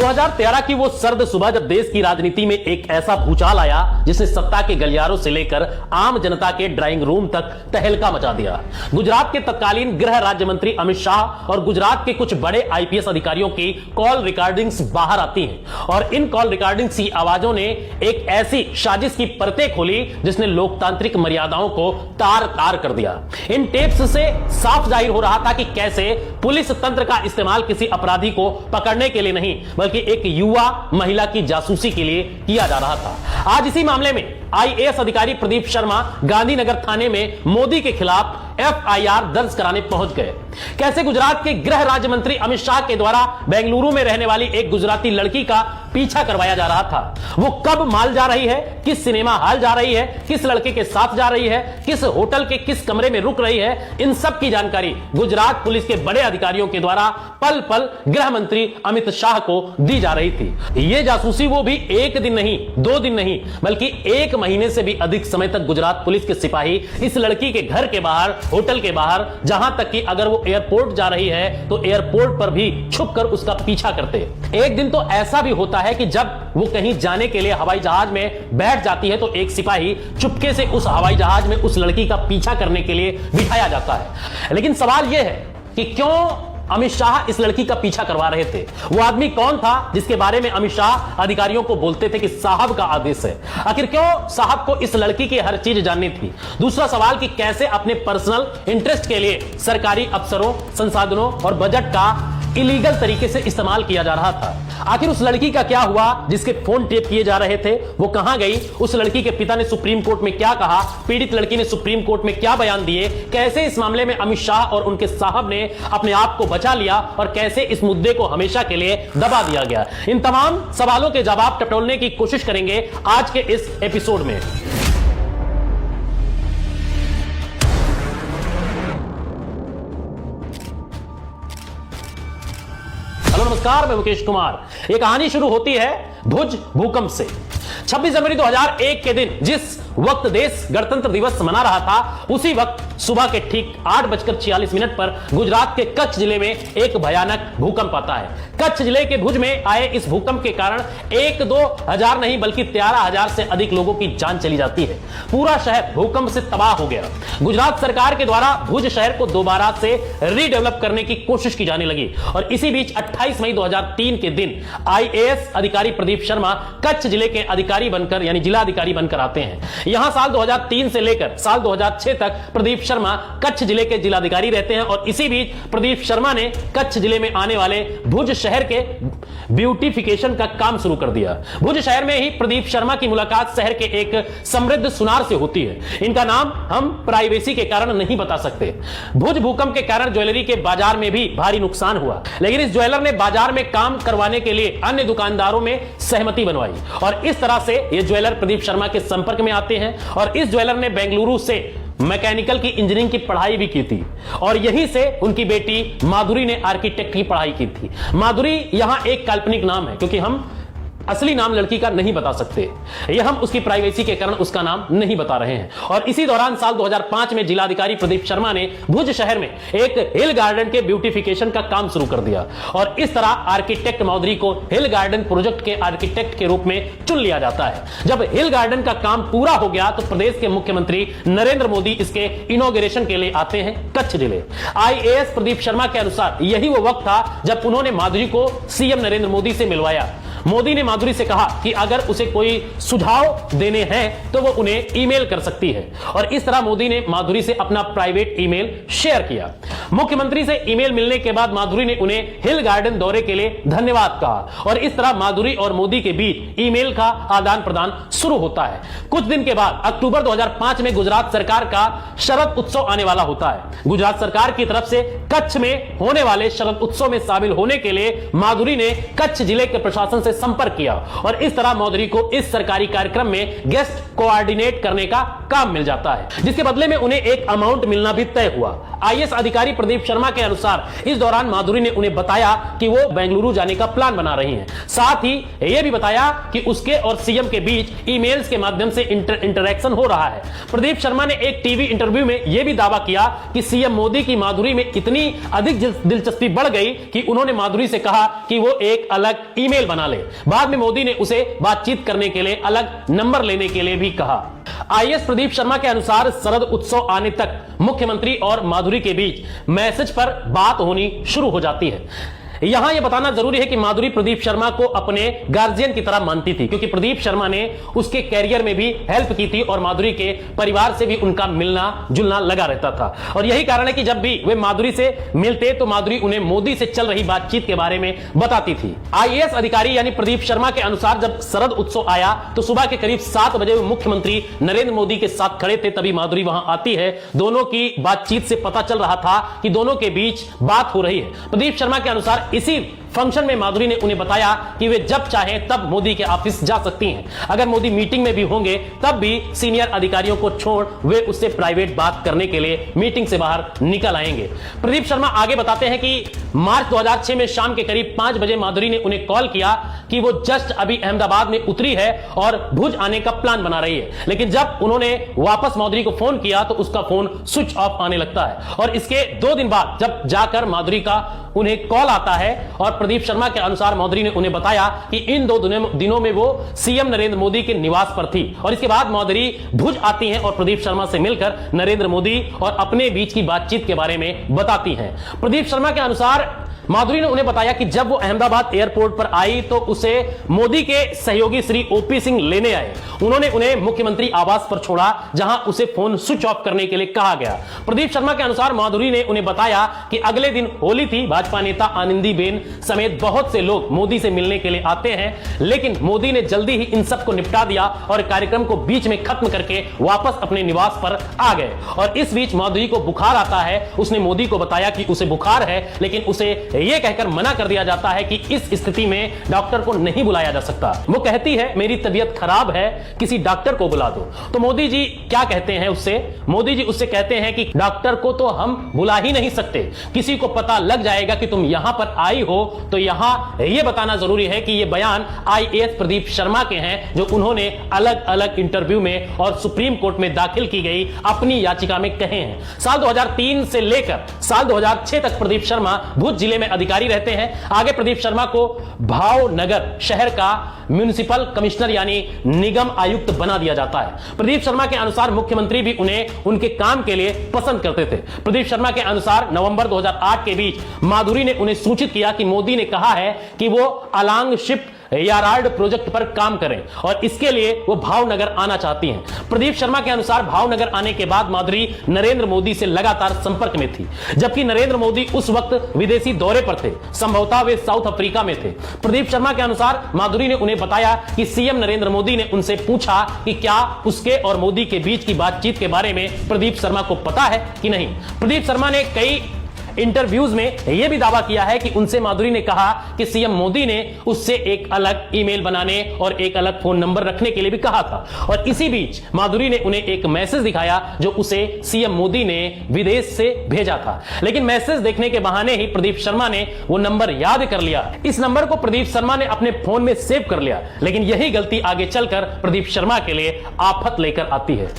2013 की वो सर्द सुबह जब देश की राजनीति में एक ऐसा भूचाल आया जिसने सत्ता के गलियारों से लेकर आम जनता के ड्राइंग रूम तक तहलका मचा दिया। गुजरात के तत्कालीन गृह राज्य मंत्री अमित शाह और गुजरात के कुछ बड़े आईपीएस अधिकारियों की कॉल रिकॉर्डिंग्स बाहर आती हैं और इन कॉल रिकॉर्डिंग्स की आवाजों ने एक ऐसी साजिश की परतें खोली जिसने लोकतांत्रिक मर्यादाओं को तार तार कर दिया। इन टेप्स से साफ जाहिर हो रहा था कि कैसे पुलिस तंत्र का इस्तेमाल किसी अपराधी को पकड़ने के लिए नहीं बल्कि एक युवा महिला की जासूसी के लिए किया जा रहा था। आज इसी मामले में आईएएस अधिकारी प्रदीप शर्मा गांधीनगर थाने में मोदी के खिलाफ एफआईआर दर्ज कराने पहुंच गए। कैसे गुजरात के गृह राज्य मंत्री अमित शाह के द्वारा बेंगलुरु में रहने वाली एक गुजराती लड़की का पीछा करवाया जा रहा था। वो कब माल जा रही है, किस सिनेमा हॉल जा रही है, किस लड़के के साथ जा रही है, किस होटल के किस कमरे में रुक रही है, इन सब की जानकारी गुजरात पुलिस के बड़े अधिकारियों के द्वारा पल पल गृह मंत्री अमित शाह को दी जा रही थी। ये जासूसी वो भी एक दिन नहीं, 2 दिन नहीं, बल्कि 1 महीने से भी अधिक समय तक गुजरात पुलिस के सिपाही इस लड़की के घर के बाहर, होटल के बाहर, जहां तक कि अगर वो एयरपोर्ट जा रही है तो एयरपोर्ट पर भी छुपकर उसका पीछा करते। एक दिन तो ऐसा भी होता है कि जब वो कहीं जाने के लिए हवाई जहाज में बैठ जाती है तो एक सिपाही चुपके से उस हवाई जहाज में उस लड़की का पीछा करने के लिए बिठाया जाता है। लेकिन सवाल यह है कि क्यों अमित शाह इस लड़की का पीछा करवा रहे थे? वो आदमी कौन था जिसके बारे में अमित शाह अधिकारियों को बोलते थे कि साहब का आदेश है? आखिर क्यों साहब को इस लड़की की हर चीज जाननी थी? दूसरा सवाल कि कैसे अपने पर्सनल इंटरेस्ट के लिए सरकारी अफसरों, संसाधनों और बजट का इलीगल तरीके से इस्तेमाल किया जा रहा था। आखिर उस लड़की का क्या हुआ जिसके फोन टेप किए जा रहे थे? वो कहां गई? उस लड़की के पिता ने सुप्रीम कोर्ट में क्या कहा? पीड़ित लड़की ने सुप्रीम कोर्ट में क्या बयान दिए? कैसे इस मामले में अमित शाह और उनके साहब ने अपने आप को बचा लिया और कैसे इस मुद्दे को हमेशा के लिए दबा दिया गया? इन तमाम सवालों के जवाब टटोलने की कोशिश करेंगे आज के इस एपिसोड में। हेलो नमस्कार, मैं मुकेश कुमार। यह कहानी शुरू होती है भुज भूकंप से। 26 जनवरी 2001 के दिन जिस वक्त देश गणतंत्र दिवस मना रहा था, उसी वक्त सुबह के ठीक 8:46 पर गुजरात के कच्छ जिले में एक भयानक भूकंप आता है। कच्छ जिले के भुज में आए इस भूकंप के कारण 1-2 हजार नहीं बल्कि 13,000 से अधिक लोगों की जान चली जाती है। पूरा शहर भूकंप से तबाह हो गया। गुजरात सरकार के द्वारा भुज शहर को दोबारा से रीडेवलप करने की कोशिश की जाने लगी और इसी बीच 28 मई 2003 के दिन आईएएस अधिकारी प्रदीप शर्मा कच्छ जिले के अधिकारी बनकर यानी जिला अधिकारी बनकर आते हैं। यहां साल 2003 से लेकर साल 2006 तक प्रदीप शर्मा कच्छ जिले के जिलाधिकारी रहते हैं और इसी बीच प्रदीप शर्मा ने कच्छ जिले में आने वाले भुज शहर के ब्यूटिफिकेशन का काम शुरू कर दिया। भुज शहर में ही प्रदीप शर्मा की मुलाकात शहर के एक समृद्ध सुनार से होती है। इनका नाम हम प्राइवेसी के कारण नहीं बता सकते। भुज भूकंप के कारण ज्वेलरी के बाजार में भी भारी नुकसान हुआ, लेकिन इस ज्वेलर ने बाजार में काम करवाने के लिए अन्य दुकानदारों में सहमति बनवाई और इस तरह से ये ज्वेलर प्रदीप शर्मा के संपर्क में आते हैं और इस ज्वेलर ने बेंगलुरु से मैकेनिकल की इंजीनियरिंग की पढ़ाई भी की थी और यहीं से उनकी बेटी माधुरी ने आर्किटेक्ट की पढ़ाई की थी। माधुरी यहां एक काल्पनिक नाम है क्योंकि हम असली नाम लड़की का नहीं बता सकते। यह हम उसकी प्राइवेसी के कारण उसका नाम नहीं बता रहे हैं। और इसी दौरान साल 2005 में जिलाधिकारी प्रदीप शर्मा ने भुज शहर में एक हिल गार्डन के ब्यूटिफिकेशन का काम शुरू कर दिया और इस तरह आर्किटेक्ट माधुरी को हिल गार्डन प्रोजेक्ट के आर्किटेक्ट के रूप में चुन लिया जाता है। जब हिल गार्डन का काम पूरा हो गया तो प्रदेश के मुख्यमंत्री नरेंद्र मोदी इसके इनॉग्रेशन के लिए आते हैं कच्छ जिले। आईएएस प्रदीप शर्मा के अनुसार यही वो वक्त था जब उन्होंने माधुरी को सीएम नरेंद्र मोदी से मिलवाया। मोदी ने माधुरी से कहा कि अगर उसे कोई सुझाव देने हैं तो वो उन्हें ईमेल कर सकती है और इस तरह मोदी ने माधुरी से अपना प्राइवेट ईमेल शेयर किया। मुख्यमंत्री से ईमेल मिलने के बाद माधुरी ने उन्हें हिल गार्डन दौरे के लिए धन्यवाद कहा और इस तरह माधुरी और मोदी के बीच ईमेल का आदान प्रदान शुरू होता है। कुछ दिन के बाद अक्टूबर 2005 में गुजरात सरकार का शरद उत्सव आने वाला होता है। गुजरात सरकार की तरफ से कच्छ में होने वाले शरद उत्सव में शामिल होने के लिए माधुरी ने कच्छ जिले के प्रशासन से संपर्क किया और इस तरह माधुरी को इस सरकारी कार्यक्रम में गेस्ट कोऑर्डिनेट करने का काम मिल जाता है, जिसके बदले में उन्हें एक अमाउंट मिलना भी तय हुआ। आईएएस अधिकारी प्रदीप शर्मा के अनुसार इस दौरान माधुरी ने उन्हें बताया कि वो बेंगलुरु जाने का प्लान बना रही हैं। साथ ही यह भी बताया कि उसके और सीएम के बीच ईमेल्स के माध्यम से इंटरेक्शन हो रहा है। प्रदीप शर्मा ने एक टीवी इंटरव्यू में यह भी दावा किया कि सीएम मोदी की माधुरी में इतनी अधिक दिलचस्पी बढ़ गई कि उन्होंने माधुरी से कहा कि वो एक अलग ईमेल बना ले। बाद में मोदी ने उसे बातचीत करने के लिए अलग नंबर लेने के लिए भी कहा। आईएएस प्रदीप शर्मा के अनुसार शरद उत्सव आने तक मुख्यमंत्री और माधुरी के बीच मैसेज पर बात होनी शुरू हो जाती है। यहां यह बताना जरूरी है कि माधुरी प्रदीप शर्मा को अपने गार्जियन की तरह मानती थी, क्योंकि प्रदीप शर्मा ने उसके कैरियर में भी हेल्प की थी और माधुरी के परिवार से भी उनका मिलना जुलना लगा रहता था। और यही कारण है कि जब भी वे माधुरी से मिलते तो माधुरी उन्हें मोदी से चल रही बातचीत के बारे में बताती थी। आईएएस अधिकारी यानी प्रदीप शर्मा के अनुसार जब शरद उत्सव आया तो सुबह के करीब 7 बजे वे मुख्यमंत्री नरेंद्र मोदी के साथ खड़े थे, तभी माधुरी वहां आती है। दोनों की बातचीत से पता चल रहा था कि दोनों के बीच बात हो रही है। प्रदीप शर्मा के अनुसार इसी फंक्शन में माधुरी ने उन्हें बताया कि वे जब चाहें तब मोदी के ऑफिस जा सकती हैं। अगर मोदी मीटिंग में भी होंगे तब भी सीनियर अधिकारियों को छोड़ वे उससे प्राइवेट बात करने के लिए मीटिंग से बाहर निकल आएंगे। प्रदीप शर्मा आगे बताते हैं कि मार्च 2006 में शाम के करीब 5 बजे माधुरी ने उन्हें कॉल किया कि वो जस्ट अभी अहमदाबाद में उतरी है और भुज आने का प्लान बना रही है। लेकिन जब उन्होंने वापस माधुरी को फोन किया तो उसका फोन स्विच ऑफ आने लगता है और इसके 2 दिन बाद जब जाकर माधुरी का उन्हें कॉल आता है और प्रदीप शर्मा के अनुसार माधुरी ने उन्हें बताया कि इन 2 दिनों में वो सीएम नरेंद्र मोदी के निवास पर थी और इसके बाद माधुरी भुज आती हैं और प्रदीप शर्मा से मिलकर नरेंद्र मोदी और अपने बीच की बातचीत के बारे में बताती हैं। प्रदीप शर्मा के अनुसार माधुरी ने उन्हें बताया कि जब वो अहमदाबाद एयरपोर्ट पर आई तो उसे मोदी के सहयोगी श्री ओपी सिंह लेने आए। उन्होंने उन्हें मुख्यमंत्री आवास पर छोड़ा जहां उसे फोन स्विच ऑफ करने के लिए कहा गया। प्रदीप शर्मा के अनुसार माधुरी ने उन्हें बताया कि अगले दिन होली थी, भाजपा नेता आनंदीबेन समेत बहुत से लोग मोदी से मिलने के लिए आते हैं, लेकिन मोदी ने जल्दी ही इन सब को निपटा दिया और कार्यक्रम को बीच में खत्म करके वापस अपने निवास पर आ गए। और इस बीच माधुरी को बुखार आता है। उसने मोदी को बताया कि उसे बुखार है, लेकिन उसे यह कहकर मना कर दिया जाता है कि इस स्थिति में डॉक्टर को नहीं बुलाया जा सकता। वो कहती है मेरी तबीयत खराब है, किसी डॉक्टर को बुला दो। तो मोदी जी क्या कहते हैं उससे? मोदी जी उससे कहते हैं कि डॉक्टर को तो हम बुला ही नहीं सकते, किसी को पता लग जाएगा कि तुम यहां पर आई हो। तो यहां यह बताना जरूरी है कि यह बयान आईएएस प्रदीप शर्मा के हैं जो उन्होंने अलग अलग इंटरव्यू में और सुप्रीम कोर्ट में दाखिल की गई अपनी याचिका में कहे हैं। साल 2003 से लेकर साल 2006 तक प्रदीप शर्मा भुज जिले में अधिकारी रहते हैं। आगे प्रदीप शर्मा को भावनगर शहर का म्युनिसिपल कमिश्नर यानी निगम आयुक्त बना दिया जाता है। प्रदीप शर्मा के अनुसार मुख्यमंत्री भी उन्हें उनके काम के लिए पसंद करते थे। प्रदीप शर्मा के अनुसार नवंबर 2008 के बीच माधुरी ने उन्हें सूचित किया कि मोदी ने कहा है कि वो अलांग शिप यार्ड प्रोजेक्ट पर काम करें और इसके लिए वो भावनगर आना चाहती हैं। प्रदीप शर्मा के अनुसार भावनगर आने के बाद माधुरी नरेंद्र मोदी से लगातार संपर्क में थी, जबकि नरेंद्र मोदी उस वक्त विदेशी दौरे पर थे, संभवतः वे साउथ अफ्रीका में थे। प्रदीप शर्मा के अनुसार माधुरी ने उन्हें बताया कि सीएम नरेंद्र मोदी ने उनसे पूछा कि क्या उसके और मोदी के बीच की बातचीत के बारे में प्रदीप शर्मा को पता है कि नहीं। प्रदीप शर्मा ने कई इंटरव्यूज में यह भी दावा किया है कि उनसे माधुरी ने कहा कि सीएम मोदी ने उससे एक अलग ईमेल बनाने और एक अलग फोन नंबर रखने के लिए भी कहा था। और इसी बीच माधुरी ने उन्हें एक मैसेज दिखाया जो उसे सीएम मोदी ने विदेश से भेजा था, लेकिन मैसेज देखने के बहाने ही प्रदीप शर्मा ने वो नंबर याद कर लिया। इस नंबर को प्रदीप शर्मा ने अपने फोन में सेव कर लिया, लेकिन यही गलती आगे चलकर प्रदीप शर्मा के लिए आफत लेकर आती है।